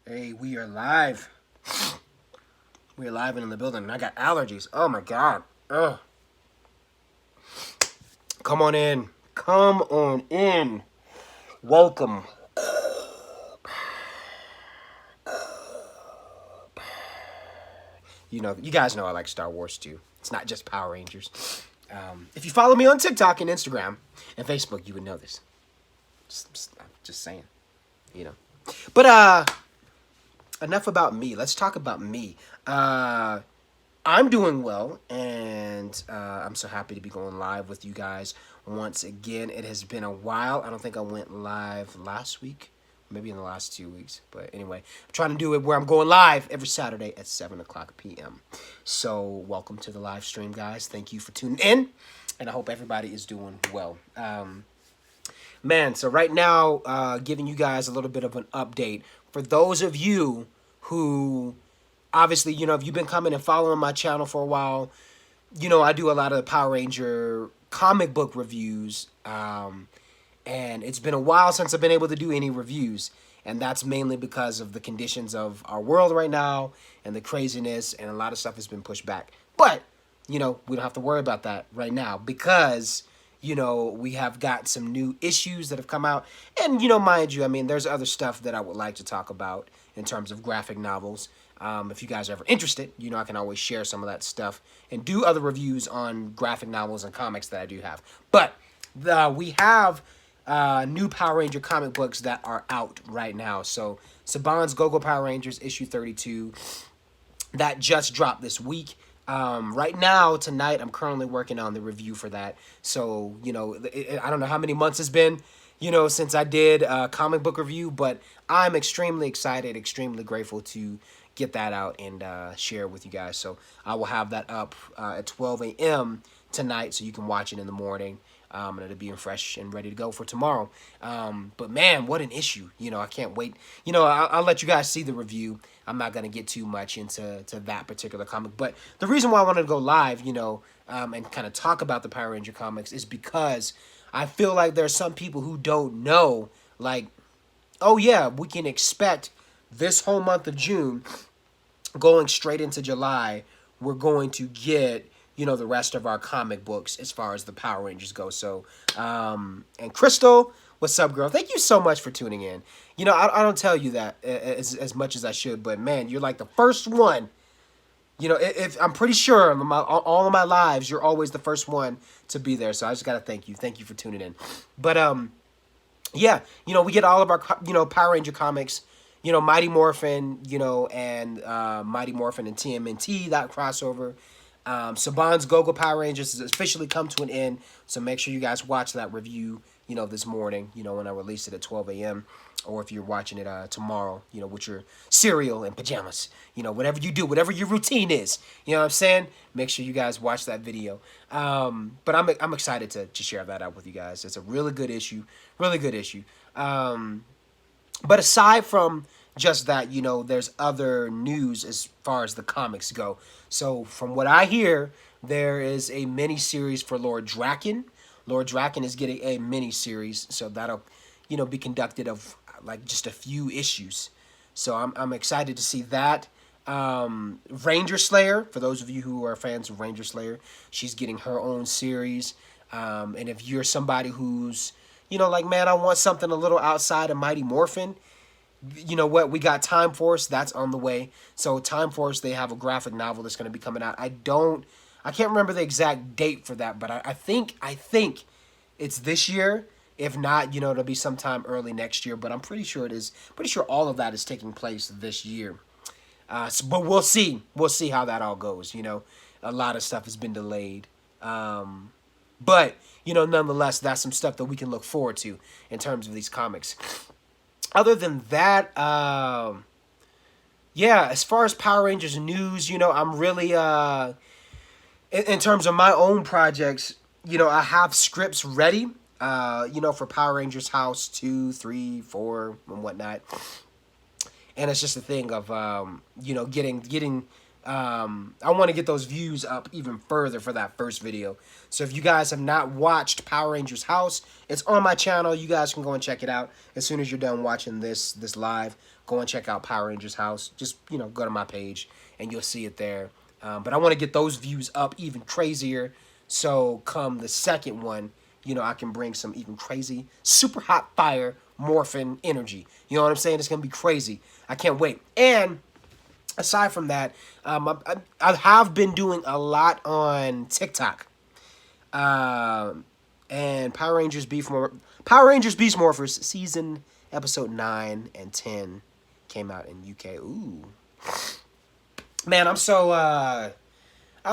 Hey, we are live. We are live and in the building. I got allergies. Oh my god. Ugh. Come on in. Come on in. Welcome. You know, you guys know I like Star Wars too. It's not just Power Rangers. If you follow me on TikTok and Instagram and Facebook, you would know this. Just saying. You know. But enough about me. Let's talk about me. I'm doing well, and I'm so happy to be going live with you guys once again. It has been a while. I don't think I went live last week, maybe in the last 2 weeks. But anyway, I'm trying to do it where I'm going live every Saturday at 7 o'clock p.m. So welcome to the live stream, guys. Thank you for tuning in, and I hope everybody is doing well. Man, so right now, giving you guys a little bit of an update. For those of you who obviously, if you've been coming and following my channel for a while, I do a lot of Power Ranger comic book reviews. And it's been a while since I've been able to do any reviews. And that's mainly because of the conditions of our world right now and the craziness, and a lot of stuff has been pushed back. But, we don't have to worry about that right now because, we have got some new issues that have come out. And, mind you, I mean, there's other stuff that I would like to talk about in terms of graphic novels. If you guys are ever interested, I can always share some of that stuff and do other reviews on graphic novels and comics that I do have. But we have new Power Ranger comic books that are out right now. So Saban's Go-Go Power Rangers issue 32, that just dropped this week. Right now, tonight, I'm currently working on the review for that. So, I don't know how many months it's been, since I did a comic book review, but I'm extremely excited, extremely grateful to get that out and share with you guys. So I will have that up at 12 a.m. tonight, so you can watch it in the morning. And it'll be fresh and ready to go for tomorrow. But man, what an issue. I can't wait. I'll let you guys see the review. I'm not going to get too much into that particular comic. But the reason why I wanted to go live, and kind of talk about the Power Ranger comics is because I feel like there's some people who don't know, like, oh yeah, we can expect this whole month of June going straight into July, we're going to get, the rest of our comic books as far as the Power Rangers go. So, and Crystal, what's up, girl? Thank you so much for tuning in. I don't tell you that as much as I should, but man, you're like the first one. If I'm pretty sure all of my lives, you're always the first one to be there. So I just got to thank you. Thank you for tuning in. But, yeah, we get all of our, Power Ranger comics, Mighty Morphin, and Mighty Morphin and TMNT, that crossover. Saban's Go-Go Power Rangers has officially come to an end, so make sure you guys watch that review, this morning, when I release it at 12 a.m., or if you're watching it tomorrow, with your cereal and pajamas, whatever you do, whatever your routine is, you know what I'm saying? Make sure you guys watch that video. But I'm excited to share that out with you guys. It's a really good issue, really good issue. But aside from just that, there's other news as far as the comics go. So from what I hear, there is a mini series for Lord Draken. Lord Draken is getting a mini series, so that'll, be conducted of like just a few issues. So I'm excited to see that. Ranger Slayer, for those of you who are fans of Ranger Slayer, she's getting her own series. And if you're somebody who's, like, man, I want something a little outside of Mighty Morphin, you know what? We got Time Force. That's on the way. So Time Force, they have a graphic novel that's going to be coming out. I can't remember the exact date for that, but I think it's this year. If not, it'll be sometime early next year. But I'm pretty sure it is. Pretty sure all of that is taking place this year. But we'll see. We'll see how that all goes. A lot of stuff has been delayed. But nonetheless, that's some stuff that we can look forward to in terms of these comics. Other than that, yeah, as far as Power Rangers news, I'm really, in terms of my own projects, I have scripts ready, for Power Rangers House 2, 3, 4, and whatnot. And it's just a thing of, getting I want to get those views up even further for that first video. So if you guys have not watched Power Rangers House, it's on my channel. You guys can go and check it out as soon as you're done watching this live. Go and check out Power Rangers House. Just, you know, go to my page and you'll see it there. But I want to get those views up even crazier. So come the second one, you know, I can bring some even crazy, super hot fire morphin energy. You know what I'm saying? It's going to be crazy. I can't wait. And aside from that, I have been doing a lot on TikTok. And Power Rangers Beast Morphers season episode 9 and 10 came out in UK. Ooh. Man, I'm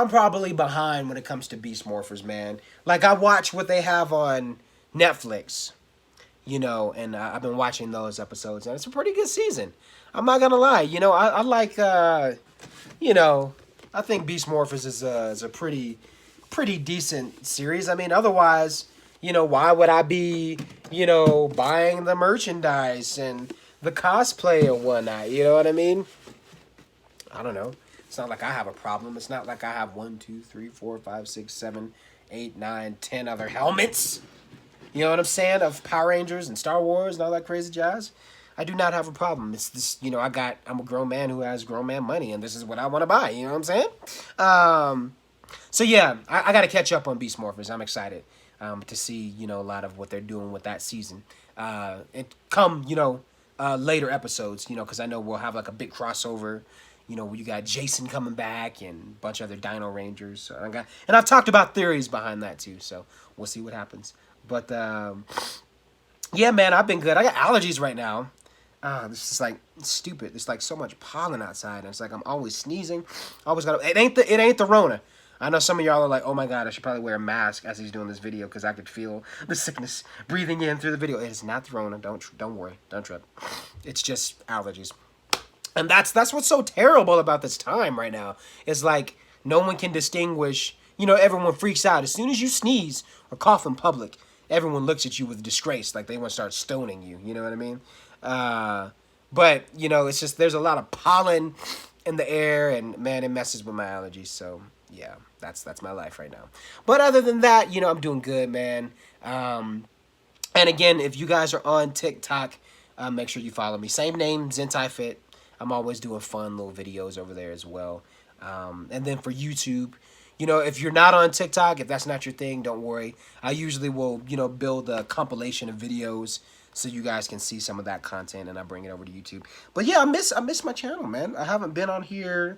probably behind when it comes to Beast Morphers, man. Like, I watch what they have on Netflix, you know, and I've been watching those episodes, and it's a pretty good season. I'm not gonna lie, you know, I like, you know, I think Beast Morphers is a pretty decent series. I mean, otherwise, you know, why would I be, you know, buying the merchandise and the cosplay and whatnot? You know what I mean? I don't know. It's not like I have a problem. It's not like I have 1, 2, 3, 4, 5, 6, 7, 8, 9, 10 other helmets. You know what I'm saying? Of Power Rangers and Star Wars and all that crazy jazz. I do not have a problem. It's this, you know, I'm a grown man who has grown man money, and this is what I want to buy. You know what I'm saying? So yeah, I got to catch up on Beast Morphers. I'm excited to see, you know, a lot of what they're doing with that season. And come, you know, later episodes, you know, because I know we'll have like a big crossover. You know, you got Jason coming back and a bunch of other Dino Rangers. So and I've talked about theories behind that too. So we'll see what happens. But yeah, man, I've been good. I got allergies right now. This is like stupid. There's like so much pollen outside, and it's like I'm always sneezing. Always got. It ain't the Rona. I know some of y'all are like, oh my god, I should probably wear a mask as he's doing this video because I could feel the sickness breathing in through the video. It is not the Rona. Don't worry. Don't trip. It's just allergies. And that's what's so terrible about this time right now. Is like no one can distinguish. You know, everyone freaks out as soon as you sneeze or cough in public. Everyone looks at you with disgrace, like they want to start stoning you. You know what I mean? But you know, it's just there's a lot of pollen in the air, and man, it messes with my allergies. So yeah, that's my life right now. But other than that, you know, I'm doing good, man. And again, if you guys are on TikTok, make sure you follow me. Same name, Zentai Fit. I'm always doing fun little videos over there as well. And then for YouTube, you know, if you're not on TikTok, if that's not your thing, don't worry. I usually will, you know, build a compilation of videos so you guys can see some of that content, and I bring it over to YouTube. But yeah, I miss my channel, man. I haven't been on here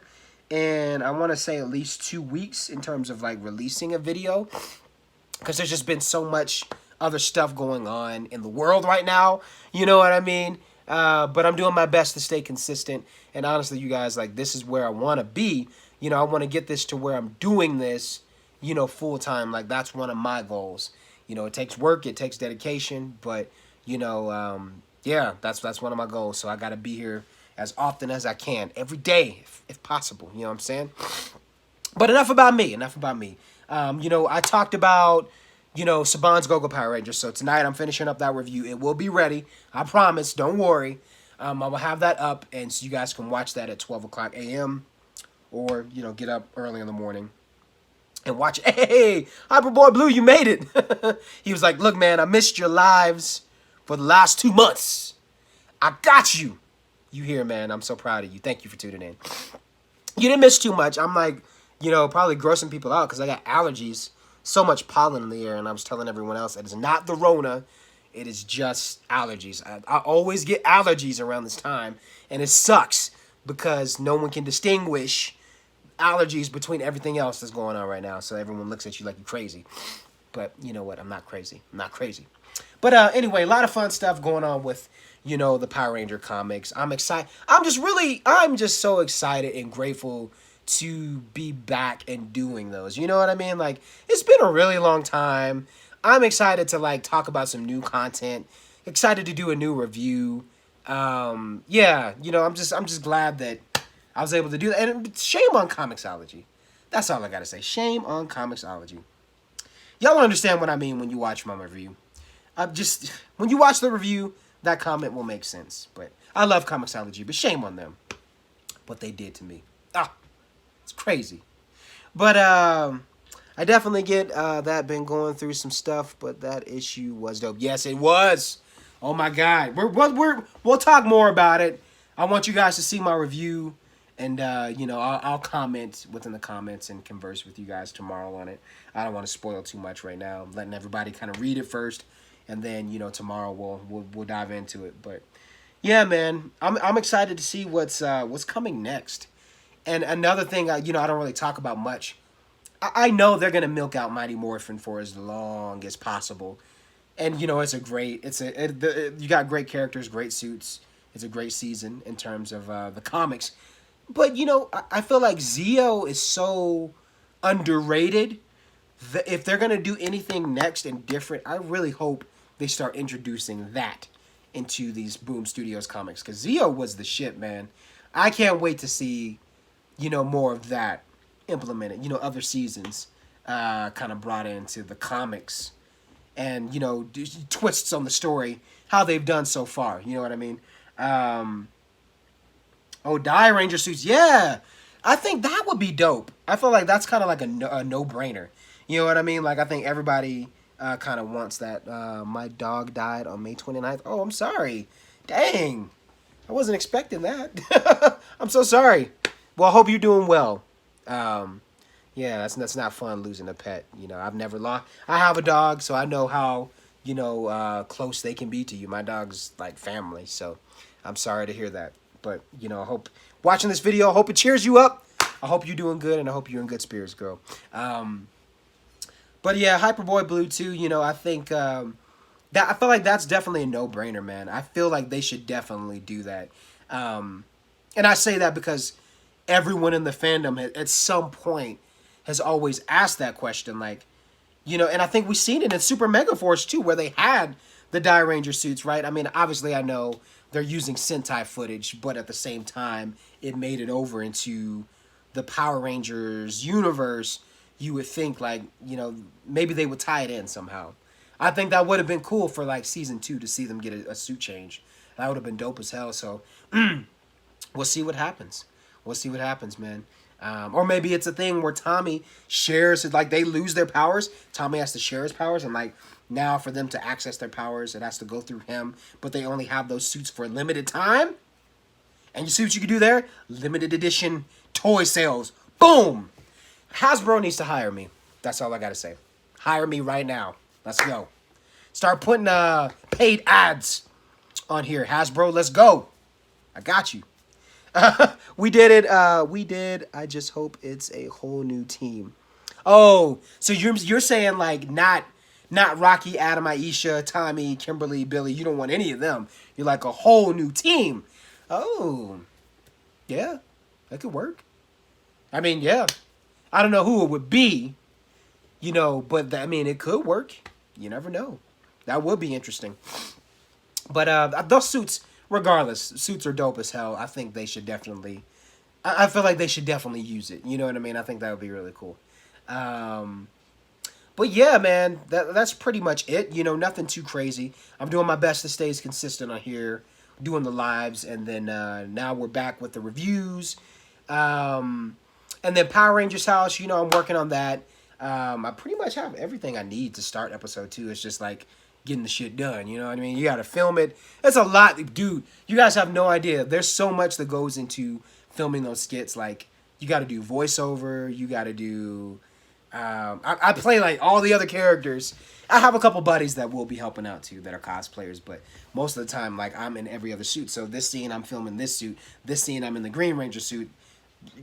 in, I want to say, at least 2 weeks in terms of like releasing a video, because there's just been so much other stuff going on in the world right now. You know what I mean? But I'm doing my best to stay consistent. And honestly, you guys, like, this is where I want to be. You know, I want to get this to where I'm doing this, you know, full time. Like, that's one of my goals. You know, it takes work, it takes dedication, but, you know, yeah, that's one of my goals. So I got to be here as often as I can, every day, if possible. You know what I'm saying? But enough about me. You know, I talked about, you know, Saban's Go-Go Power Rangers. So tonight I'm finishing up that review. It will be ready. I promise. Don't worry. I will have that up, and so you guys can watch that at 12 o'clock a.m. or, you know, get up early in the morning and watch it. Hey, Hyperboy Blue, you made it. He was like, look, man, I missed your lives for the last 2 months. I got you. You here, man. I'm so proud of you. Thank you for tuning in. You didn't miss too much. I'm like, you know, probably grossing people out because I got allergies. So much pollen in the air, and I was telling everyone else that it's not the Rona. It is just allergies. I always get allergies around this time, and it sucks because no one can distinguish allergies between everything else that's going on right now. So everyone looks at you like you're crazy. But you know what? I'm not crazy. I'm not crazy. But anyway, a lot of fun stuff going on with, you know, the Power Ranger comics. I'm excited. I'm just so excited and grateful to be back and doing those. You know what I mean? Like, it's been a really long time. I'm excited to, like, talk about some new content. Excited to do a new review. Yeah, you know, I'm just glad that I was able to do that. And shame on Comixology. That's all I gotta say. Shame on Comixology. Y'all understand what I mean when you watch my review. When you watch the review, that comment will make sense. But I love Comixology, but shame on them. What they did to me. Ah. It's crazy. But I definitely get that. Been going through some stuff, but that issue was dope. Yes, it was. Oh my God, we'll talk more about it. I want you guys to see my review, and I'll comment within the comments and converse with you guys tomorrow on it. I don't want to spoil too much right now. I'm letting everybody kind of read it first, and then tomorrow we'll dive into it. But yeah, man, I'm excited to see what's coming next. And another thing, I don't really talk about much. I know they're gonna milk out Mighty Morphin for as long as possible, and you got great characters, great suits. It's a great season in terms of the comics, but I feel like Zeo is so underrated that if they're gonna do anything next and different, I really hope they start introducing that into these Boom Studios comics because Zeo was the shit, man. I can't wait to see more of that implemented. Other seasons kind of brought into the comics and twists on the story how they've done so far. You know what I mean? Die Ranger suits. Yeah, I think that would be dope. I feel like that's kind of like a no-brainer. You know what I mean? Like I think everybody kind of wants that. My dog died on May 29th. Oh, I'm sorry. Dang. I wasn't expecting that. I'm so sorry. Well, I hope you're doing well. Yeah, that's not fun losing a pet. I've never lost. I have a dog, so I know how close they can be to you. My dog's like family, so I'm sorry to hear that. But I hope watching this video, I hope it cheers you up. I hope you're doing good, and I hope you're in good spirits, girl. But yeah, Hyperboy Blue too. I think that I feel like that's definitely a no-brainer, man. I feel like they should definitely do that. And I say that because everyone in the fandom at some point has always asked that question, like, and I think we've seen it in Super Mega Force too, where they had the Die Ranger suits, right? I mean, obviously I know they're using Sentai footage, but at the same time, it made it over into the Power Rangers universe. You would think like, maybe they would tie it in somehow. I think that would have been cool for like season 2 to see them get a suit change. That would have been dope as hell. So we'll see what happens. We'll see what happens, man. Or maybe it's a thing where Tommy shares, like they lose their powers. Tommy has to share his powers, and like now for them to access their powers, it has to go through him. But they only have those suits for a limited time. And you see what you can do there? Limited edition toy sales. Boom! Hasbro needs to hire me. That's all I gotta say. Hire me right now. Let's go. Start putting paid ads on here. Hasbro, let's go. I got you. We did it. We did. I just hope it's a whole new team. Oh, so you're saying like not Rocky, Adam, Aisha, Tommy, Kimberly, Billy. You don't want any of them. You're like a whole new team. Oh, yeah, that could work. I mean, yeah. I don't know who it would be, but I mean, it could work. You never know. That would be interesting. But those suits, regardless, suits are dope as hell. I think they should definitely, I feel like they should definitely use it. You know what I mean? I think that would be really cool. But yeah, man, that's pretty much it. Nothing too crazy. I'm doing my best to stay as consistent on here, doing the lives, and then now we're back with the reviews. And then Power Rangers House, I'm working on that. I pretty much have everything I need to start episode 2. It's just like getting the shit done. You know what I mean? You got to film it. It's a lot. Dude, you guys have no idea. There's so much that goes into filming those skits. Like, you got to do voiceover. You got to do... I play like all the other characters. I have a couple buddies that will be helping out too that are cosplayers, but most of the time, like, I'm in every other suit. So this scene, I'm filming this suit. This scene, I'm in the Green Ranger suit.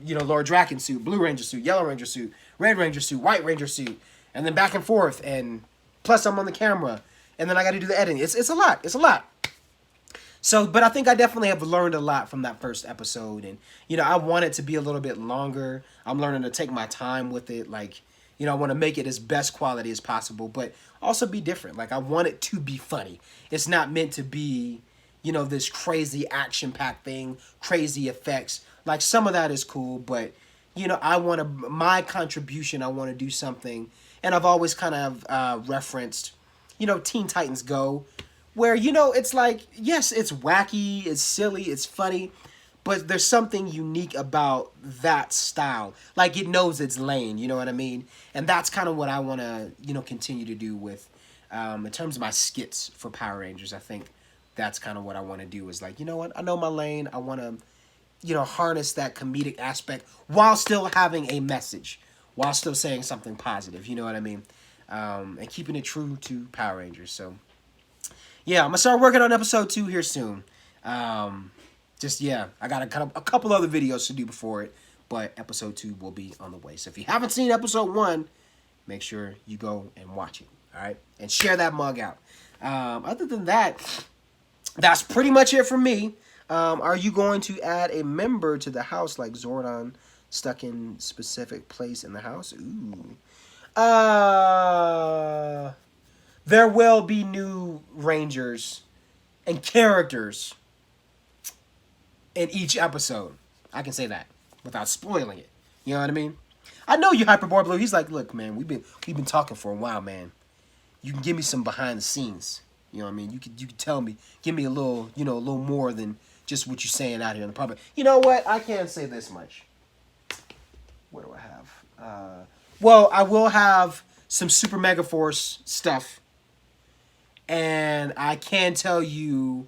Lord Draken suit, Blue Ranger suit, Yellow Ranger suit, Red Ranger suit, White Ranger suit, and then back and forth, and plus I'm on the camera, and then I got to do the editing. It's a lot. It's a lot. So, but I think I definitely have learned a lot from that first episode, and I want it to be a little bit longer. I'm learning to take my time with it, like, I want to make it as best quality as possible, but also be different. Like, I want it to be funny. It's not meant to be, this crazy action-packed thing, crazy effects. Like, some of that is cool, but, I want to, my contribution, I want to do something. And I've always kind of referenced, Teen Titans Go, where, it's like, yes, it's wacky, it's silly, it's funny, but there's something unique about that style. Like, it knows its lane, you know what I mean? And that's kind of what I want to, you know, continue to do with, in terms of my skits for Power Rangers. I think that's kind of what I want to do is like, you know what? I know my lane. I want to, you know, harness that comedic aspect while still having a message, while still saying something positive, you know what I mean? And keeping it true to Power Rangers. So, yeah, I'm going to start working on episode 2 here soon. Yeah, I got a couple other videos to do before it, but episode 2 will be on the way. So if you haven't seen episode 1, make sure you go and watch it, all right? And share that mug out. Other than that, that's pretty much it for me. Are you going to add a member to the house like Zordon stuck in specific place in the house? Ooh. There will be new Rangers and characters in each episode. I can say that without spoiling it. You know what I mean? I know you, Hyperboy Blue. He's like, look, man, we've been talking for a while, man. You can give me some behind the scenes. You know what I mean? You could tell me, give me a little, you know, a little more than just what you're saying out here in the public. You know what? I can't say this much. What do I have? Well, I will have some Super Mega Force stuff. And I can tell you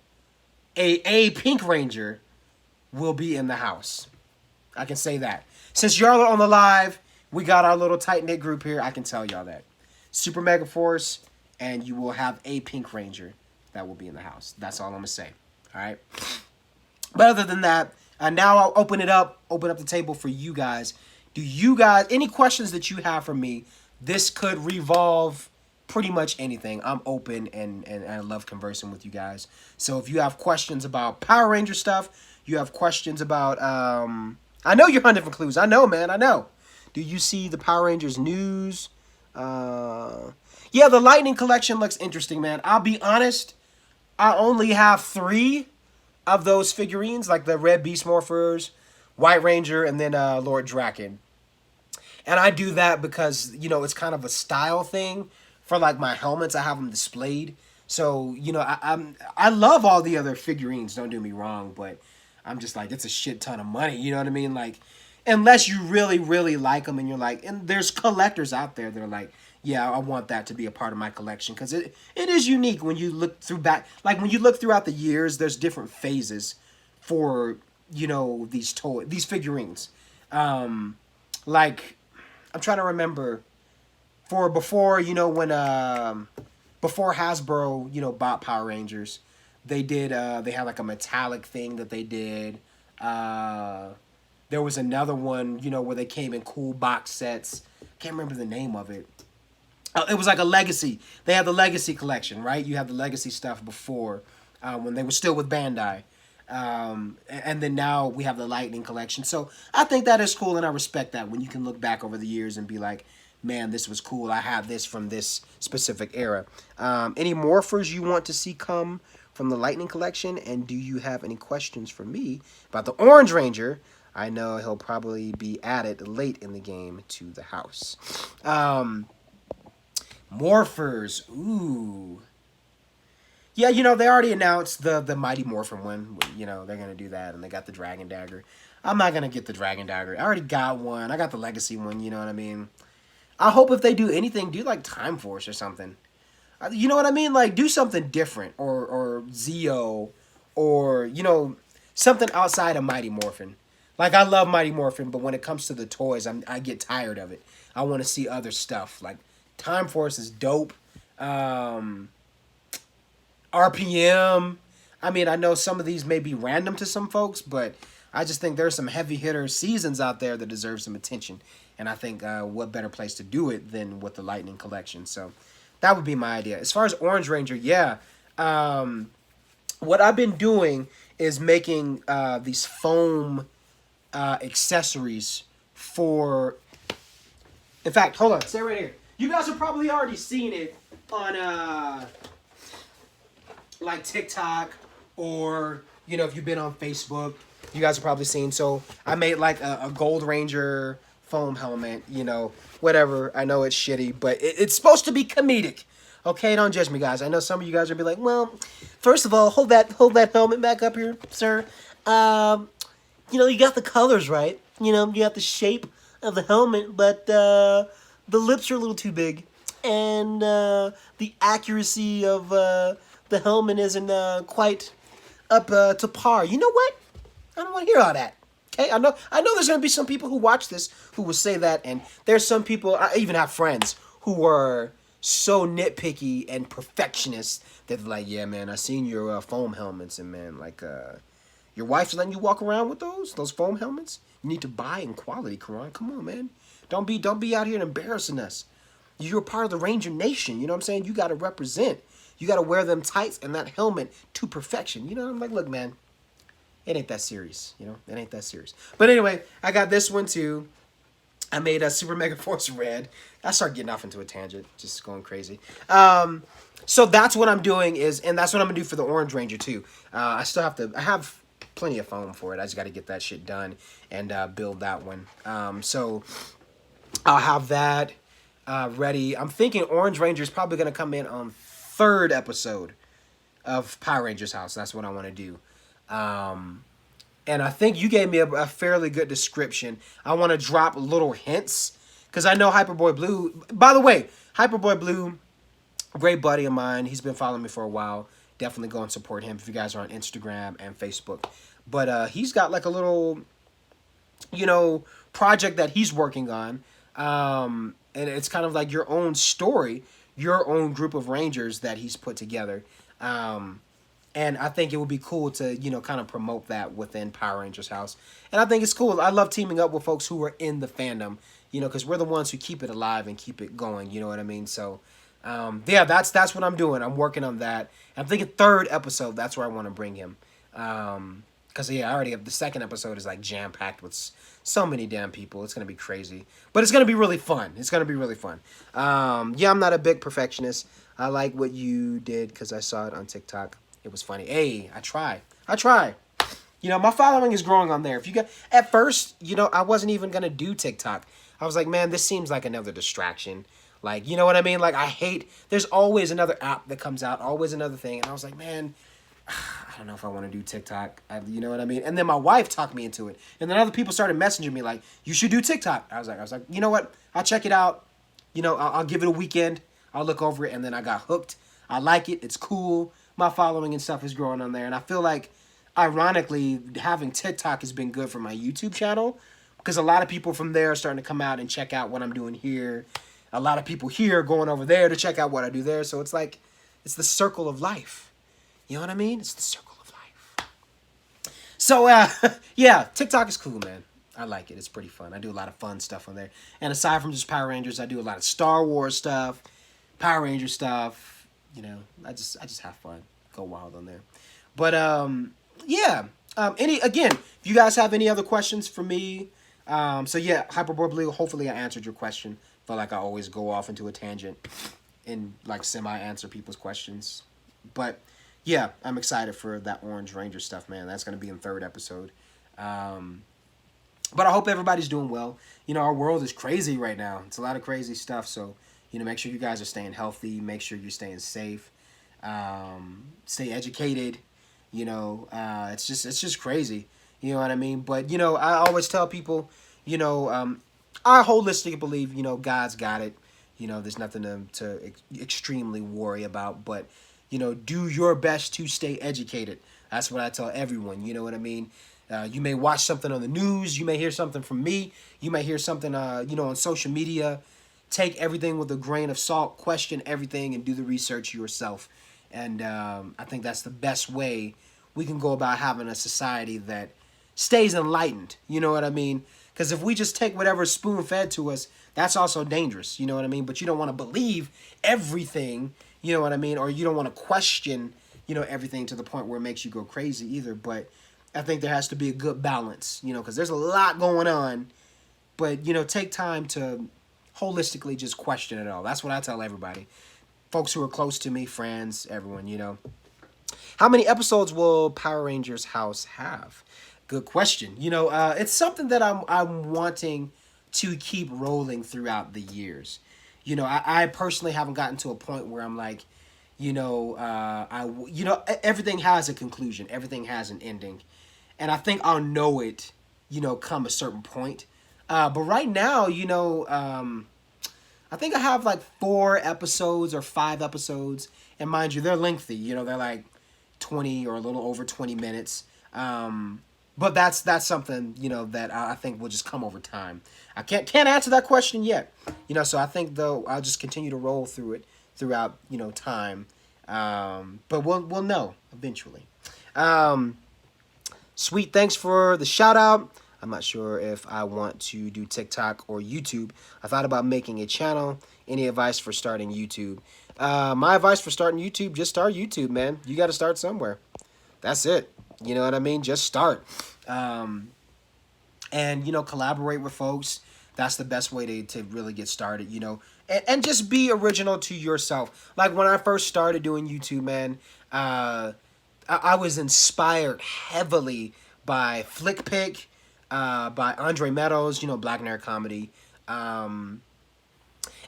a Pink Ranger will be in the house. I can say that. Since y'all are on the live, we got our little tight-knit group here. I can tell y'all that. Super Mega Force, and you will have a Pink Ranger that will be in the house. That's all I'm going to say. All right? But other than that, now I'll open up the table for you guys. Do you guys, any questions that you have for me, this could revolve pretty much anything. I'm open and I love conversing with you guys. So if you have questions about Power Ranger stuff, you have questions about, I know you're hunting for clues. I know, man, I know. Do you see the Power Rangers news? Yeah, the Lightning Collection looks interesting, man. I'll be honest, I only have 3 of those figurines, like the Red Beast Morphers, White Ranger, and then Lord Draken. And I do that because, you know, it's kind of a style thing. For like my helmets, I have them displayed. So, you know, I love all the other figurines, don't do me wrong, but I'm just like, it's a shit ton of money, you know what I mean? Like, unless you really, really like them and you're like, and there's collectors out there that are like, yeah, I want that to be a part of my collection. Because it is unique when you look like when you look throughout the years, there's different phases for, you know, these figurines. Like, I'm trying to remember, for before, you know, when, before Hasbro, you know, bought Power Rangers, they did, they had like a metallic thing that they did. There was another one, you know, where they came in cool box sets. Can't remember the name of it. It was like a Legacy. They had the Legacy collection, right? You had the Legacy stuff before, when they were still with Bandai. And then now we have the Lightning collection. So I think that is cool, and I respect that when you can look back over the years and be like, man, this was cool. I have this from this specific era. Any morphers you want to see come from the Lightning collection? And do you have any questions for me about the Orange Ranger? I know he'll probably be added late in the game to the house. Morphers. Ooh. Yeah, you know, they already announced the Mighty Morphin one. You know, they're going to do that, and they got the Dragon Dagger. I'm not going to get the Dragon Dagger. I already got one. I got the Legacy one, you know what I mean? I hope if they do anything, do like Time Force or something. You know what I mean? Like, do something different, or Zeo, or, you know, something outside of Mighty Morphin. Like, I love Mighty Morphin, but when it comes to the toys, I get tired of it. I want to see other stuff. Like, Time Force is dope. RPM. I mean, I know some of these may be random to some folks, but I just think there's some heavy hitter seasons out there that deserve some attention. And I think what better place to do it than with the Lightning collection. So that would be my idea. As far as Orange Ranger, yeah. What I've been doing is making these foam accessories for... In fact, hold on. Stay right here. You guys have probably already seen it on... like TikTok, or, you know, if you've been on Facebook, you guys have probably seen. So I made like a Gold Ranger foam helmet, you know, whatever. I know it's shitty, but it's supposed to be comedic. Okay, don't judge me, guys. I know some of you guys are be like, well, first of all, hold that helmet back up here, sir. you got the colors right. You got the shape of the helmet, but the lips are a little too big, and the accuracy of the helmet isn't quite up to par. You know what? I don't want to hear all that. Okay, I know there's gonna be some people who watch this who will say that, and there's some people, I even have friends who are so nitpicky and perfectionist that they're like, yeah, man, I seen your foam helmets, and man, like, your wife's letting you walk around with those foam helmets. You need to buy in quality, Karan. Come on, man. Don't be out here and embarrassing us. You're part of the Ranger Nation. You know what I'm saying? You got to represent. You got to wear them tights and that helmet to perfection. I'm like, look, man, it ain't that serious. It ain't that serious. But anyway, I got this one too. I made a Super Mega Force Red. I start getting off into a tangent, just going crazy. So that's what I'm doing and that's what I'm gonna do for the Orange Ranger too. I have plenty of foam for it. I just got to get that shit done and build that one. So I'll have that ready. I'm thinking Orange Ranger is probably gonna come in on third episode of Power Rangers House. That's what I want to do. And I think you gave me a fairly good description. I want to drop little hints because I know Hyperboy Blue. By the way, Hyperboy Blue, great buddy of mine. He's been following me for a while. Definitely go and support him if you guys are on Instagram and Facebook. But he's got like a little, project that he's working on. And it's kind of like your own story, your own group of Rangers that he's put together. And I think it would be cool to, kind of promote that within Power Rangers House. And I think it's cool. I love teaming up with folks who are in the fandom, because we're the ones who keep it alive and keep it going. You know what I mean? So, yeah, that's what I'm doing. I'm working on that. I'm thinking third episode, that's where I want to bring him. Because, yeah, I already have the second episode is, like, jam-packed with so many damn people. It's going to be crazy. But it's going to be really fun. It's going to be really fun. Yeah, I'm not a big perfectionist. I like what you did because I saw it on TikTok. It was funny. Hey, I try. My following is growing on there. At first, I wasn't even going to do TikTok. I was like, man, this seems like another distraction. Like, you know what I mean? Like, there's always another app that comes out, always another thing. And I was like, man, I don't know if I want to do TikTok. You know what I mean? And then my wife talked me into it. And then other people started messaging me like, you should do TikTok. I was like, you know what? I'll check it out. I'll give it a weekend. I'll look over it. And then I got hooked. I like it. It's cool. My following and stuff is growing on there. And I feel like, ironically, having TikTok has been good for my YouTube channel because a lot of people from there are starting to come out and check out what I'm doing here. A lot of people here are going over there to check out what I do there. So it's like, it's the circle of life. You know what I mean? It's the circle of life. So, yeah, TikTok is cool, man. I like it. It's pretty fun. I do a lot of fun stuff on there. And aside from just Power Rangers, I do a lot of Star Wars stuff, Power Ranger stuff. I just have fun, go wild on there. But yeah. If you guys have any other questions for me, so yeah, Hyperboard Blue. Hopefully, I answered your question. Feel like I always go off into a tangent and like semi-answer people's questions. But yeah, I'm excited for that Orange Ranger stuff, man. That's gonna be in third episode. But I hope everybody's doing well. Our world is crazy right now. It's a lot of crazy stuff. So. Make sure you guys are staying healthy. Make sure you're staying safe. Stay educated. It's just crazy. You know what I mean? But, I always tell people, I holistically believe, God's got it. There's nothing to extremely worry about. But, do your best to stay educated. That's what I tell everyone. You know what I mean? You may watch something on the news. You may hear something from me. You may hear something, on social media. Take everything with a grain of salt, question everything, and do the research yourself. And I think that's the best way we can go about having a society that stays enlightened. You know what I mean? Because if we just take whatever's spoon-fed to us, that's also dangerous. You know what I mean? But you don't want to believe everything, you know what I mean? Or you don't want to question, everything to the point where it makes you go crazy either. But I think there has to be a good balance, because there's a lot going on. But, take time to holistically just question it all. That's what I tell everybody. Folks who are close to me, friends, everyone, How many episodes will Power Rangers House have? Good question. It's something that I'm wanting to keep rolling throughout the years. I personally haven't gotten to a point where I'm like, everything has a conclusion. Everything has an ending. and I think I'll know it, come a certain point. But right now, I think I have like 4 episodes or 5 episodes, and mind you, they're lengthy. They're like 20 or a little over 20 minutes. But that's something that I think will just come over time. I can't answer that question yet. So I think though I'll just continue to roll through it throughout time. But we'll know eventually. Sweet, thanks for the shout out. I'm not sure if I want to do TikTok or YouTube. I thought about making a channel. Any advice for starting YouTube? My advice for starting YouTube, just start YouTube, man. You got to start somewhere. That's it. You know what I mean? Just start. And, collaborate with folks. That's the best way to really get started, And just be original to yourself. Like when I first started doing YouTube, man, I was inspired heavily by FlickPick, by Andre Meadows, Black Nerd Comedy. And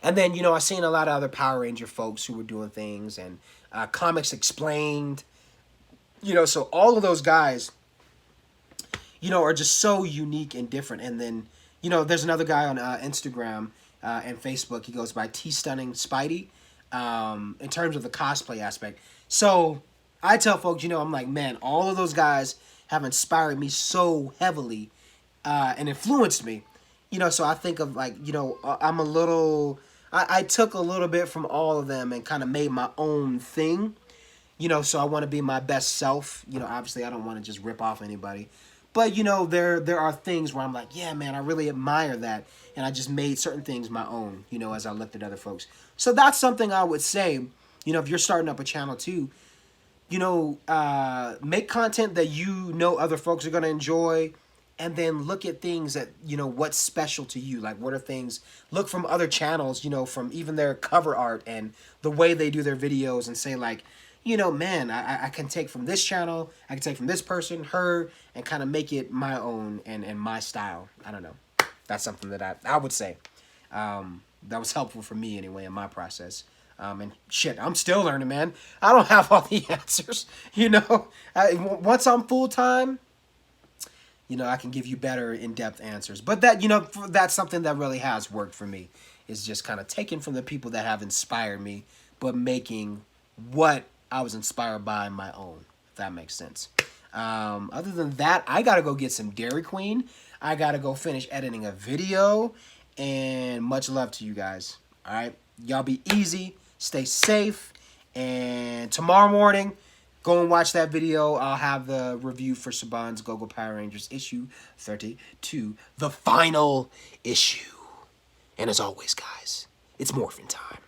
then, I seen a lot of other Power Ranger folks who were doing things, and Comics Explained. So all of those guys, are just so unique and different. And then, there's another guy on Instagram and Facebook. He goes by T Stunning Spidey in terms of the cosplay aspect. So I tell folks, I'm like, man, all of those guys have inspired me so heavily and influenced me. So I think of like, I'm a little, I took a little bit from all of them and kind of made my own thing. So I want to be my best self. Obviously I don't want to just rip off anybody. But, there are things where I'm like, yeah, man, I really admire that. And I just made certain things my own, as I looked at other folks. So that's something I would say, if you're starting up a channel too, make content that other folks are going to enjoy. And then look at things that, what's special to you. Like, what are things, look from other channels, from even their cover art and the way they do their videos, and say like, man, I can take from this channel, I can take from this person, her, and kind of make it my own and my style. I don't know. That's something that I would say. That was helpful for me anyway in my process. And shit, I'm still learning, man. I don't have all the answers, once I'm full-time, I can give you better in-depth answers. But that, that's something that really has worked for me, is just kind of taking from the people that have inspired me, but making what I was inspired by my own, if that makes sense. Other than that, I got to go get some Dairy Queen. I got to go finish editing a video, and much love to you guys. All right? Y'all be easy, stay safe, and tomorrow morning, go and watch that video. I'll have the review for Saban's Go-Go Power Rangers issue 32, the final issue. And as always, guys, it's morphin' time.